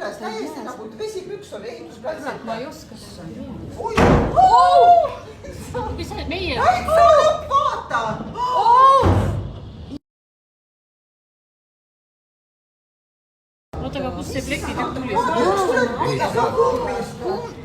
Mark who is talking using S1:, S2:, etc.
S1: üles, täiesti nagu vesipüks oli ehitusplatsil.
S2: Ma ei oska seda.
S1: Oi!
S2: Mis see meie?
S1: Täitsa lõpp, vaata!
S2: Oota, aga kus see plekitükk tuli?
S1: Vaata, üks tuleb, mida sa kummist.